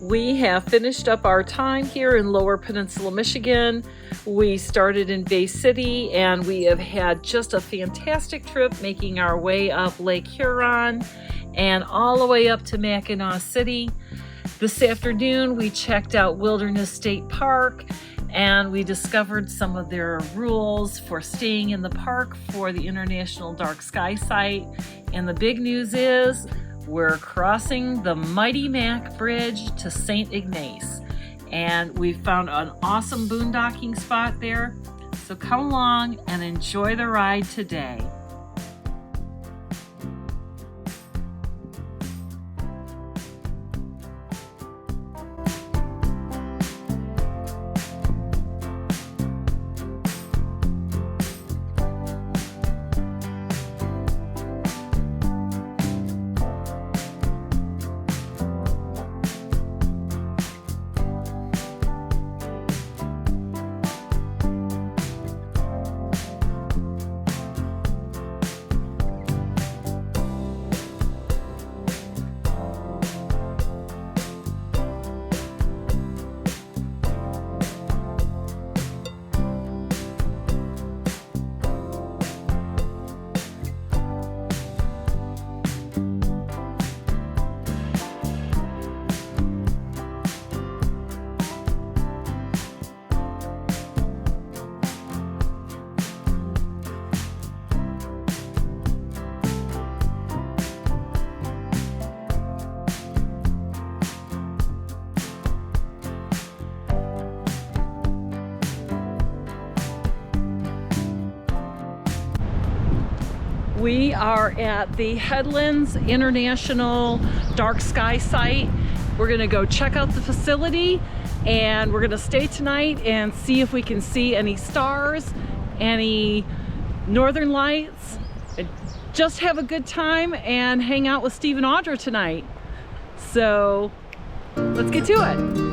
We have finished up our time here in Lower Peninsula, Michigan. We started in Bay City and we have had just a fantastic trip making our way up Lake Huron and all the way up to Mackinaw City. This afternoon we checked out Wilderness State Park and we discovered some of their rules for staying in the park for the International Dark Sky site. And the big news is we're crossing the mighty Mackinaw Bridge to St. Ignace. And we found an awesome boondocking spot there. So come along and enjoy the ride today. We are at the Headlands International Dark Sky site. We're gonna go check out the facility and we're gonna stay tonight and see if we can see any stars, any northern lights, and just have a good time and hang out with Steve and Audra tonight. So let's get to it.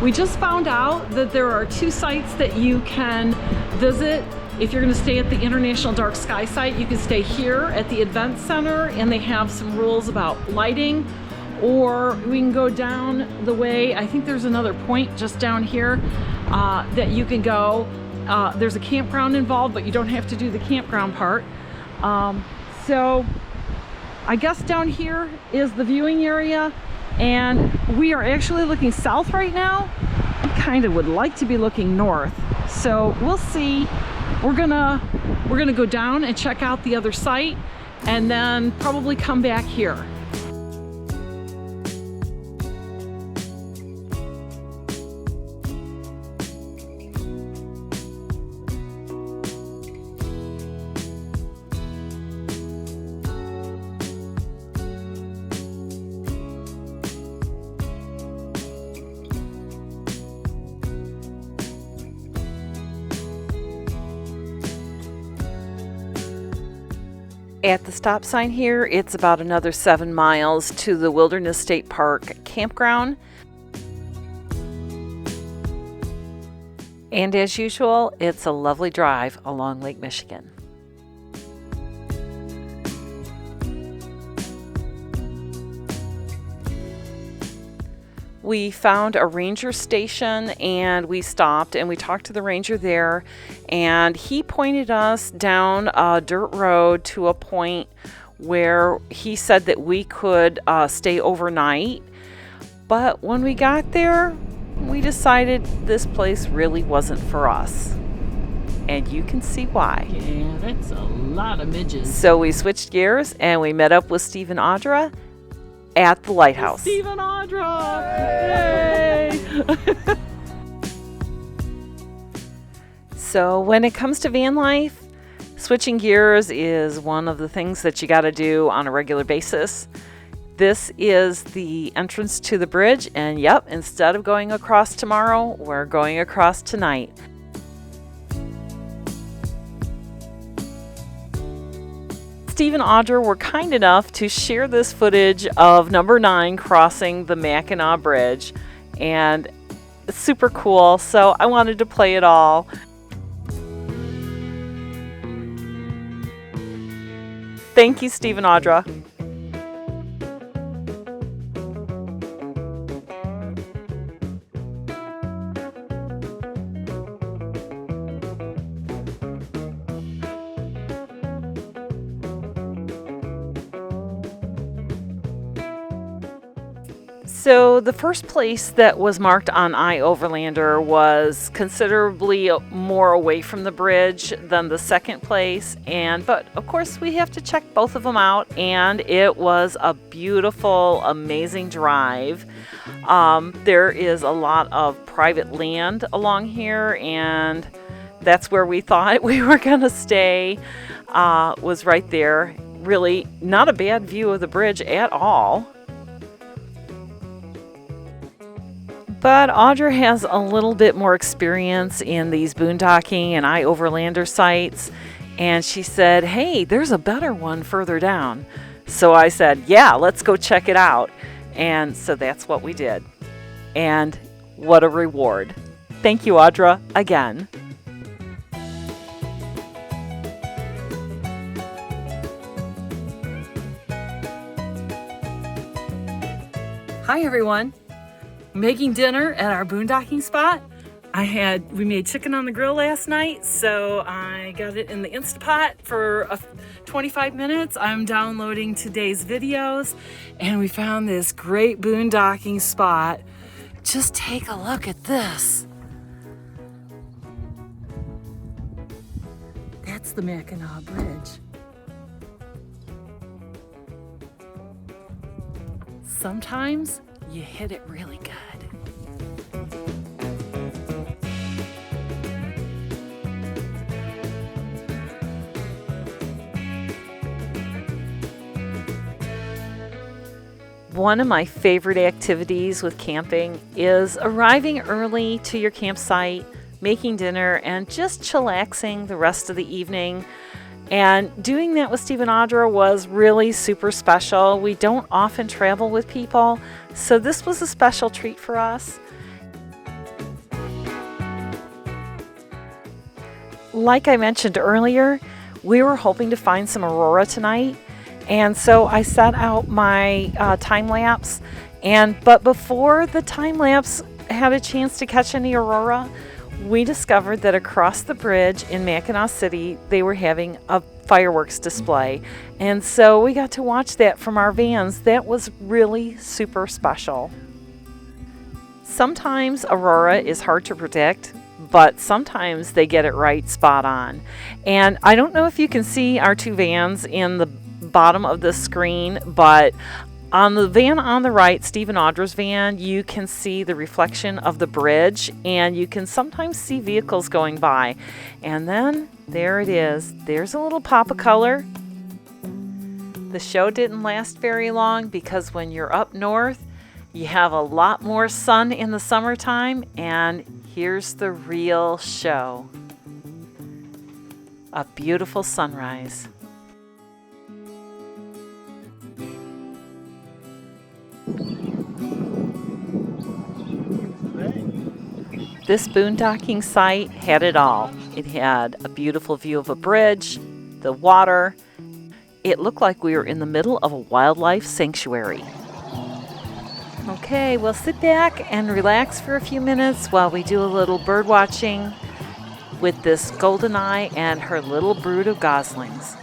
We just found out that there are 2 sites that you can visit. If you're gonna stay at the International Dark Sky site, you can stay here at the Event Center and they have some rules about lighting, or we can go down the way, I think there's another point just down here that you can go. There's a campground involved, but you don't have to do the campground part. So I guess down here is the viewing area. And we are actually looking south right now. I kind of would like to be looking north. So we'll see. We're gonna go down and check out the other site and then probably come back here. At the stop sign here, it's about another 7 miles to the Wilderness State Park campground. And as usual, it's a lovely drive along Lake Michigan. We found a ranger station and we stopped and we talked to the ranger there, and he pointed us down a dirt road to a point where he said that we could stay overnight. But when we got there, we decided this place really wasn't for us. And you can see why. Yeah, that's a lot of midges. So we switched gears and we met up with Steve and Audra at the lighthouse. Steve and Audra! Yay! So when it comes to van life, switching gears is one of the things that you got to do on a regular basis. This is the entrance to the bridge, and yep, instead of going across tomorrow, we're going across tonight. Steve and Audra were kind enough to share this footage of number 9 crossing the Mackinaw Bridge, and it's super cool, so I wanted to play it all. Thank you, Steve and Audra. So the first place that was marked on iOverlander was considerably more away from the bridge than the second place, but of course we have to check both of them out, and it was a beautiful, amazing drive. There is a lot of private land along here, and that's where we thought we were gonna stay, was right there. Really not a bad view of the bridge at all. But Audra has a little bit more experience in these boondocking and iOverlander sites, and she said, hey, there's a better one further down. So I said, yeah, let's go check it out. And so that's what we did. And what a reward. Thank you, Audra, again. Hi, everyone. Making dinner at our boondocking spot. We made chicken on the grill last night, so I got it in the Instapot for 25 minutes. I'm downloading today's videos, and we found this great boondocking spot. Just take a look at this. That's the Mackinaw Bridge. Sometimes you hit it really good. One of my favorite activities with camping is arriving early to your campsite, making dinner, and just chillaxing the rest of the evening. And doing that with Steve and Audra was really super special. We don't often travel with people, so this was a special treat for us. Like I mentioned earlier, we were hoping to find some Aurora tonight, and so I set out my time lapse. But before the time lapse had a chance to catch any Aurora, we discovered that across the bridge in Mackinaw City, they were having a fireworks display. And so we got to watch that from our vans. That was really super special. Sometimes Aurora is hard to predict, but sometimes they get it right spot on. And I don't know if you can see our two vans in the bottom of the screen, but on the van on the right, Steve and Audra's van, you can see the reflection of the bridge, and you can sometimes see vehicles going by. And then there it is. There's a little pop of color. The show didn't last very long because when you're up north, you have a lot more sun in the summertime, and here's the real show. A beautiful sunrise. This boondocking site had it all. It had a beautiful view of a bridge, the water. It looked like we were in the middle of a wildlife sanctuary. Okay, we'll sit back and relax for a few minutes while we do a little bird watching with this goldeneye and her little brood of goslings.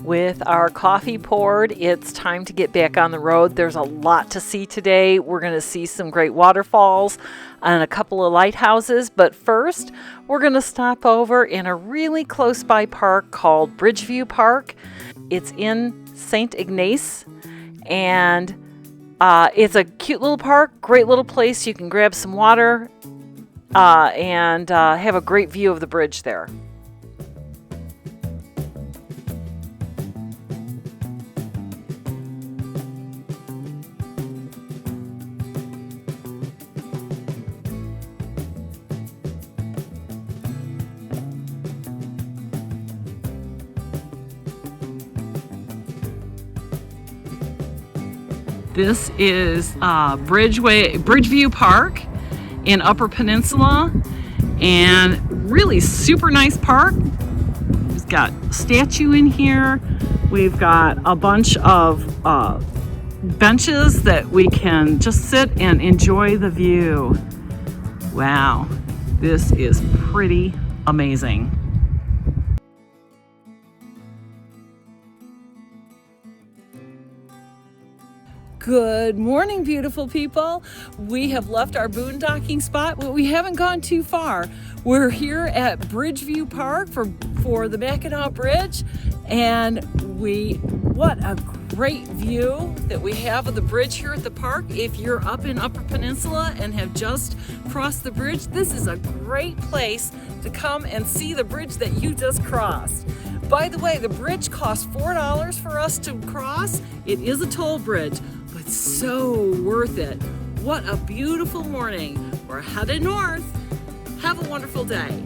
With our coffee poured, it's time to get back on the road. There's a lot to see today. We're going to see some great waterfalls and a couple of lighthouses, but first we're going to stop over in a really close by park called Bridgeview Park. It's in St. Ignace, and it's a cute little park, great little place. You can grab some water and have a great view of the bridge there. This is Bridgeview Park in Upper Peninsula, and really super nice park. We've got a statue in here. We've got a bunch of benches that we can just sit and enjoy the view. Wow, this is pretty amazing. Good morning, beautiful people. We have left our boondocking spot, but we haven't gone too far. We're here at Bridgeview Park for the Mackinaw Bridge, and what a great view that we have of the bridge here at the park. If you're up in Upper Peninsula and have just crossed the bridge, this is a great place to come and see the bridge that you just crossed. By the way, the bridge costs $4 for us to cross. It is a toll bridge, but so worth it. What a beautiful morning. We're headed north. Have a wonderful day.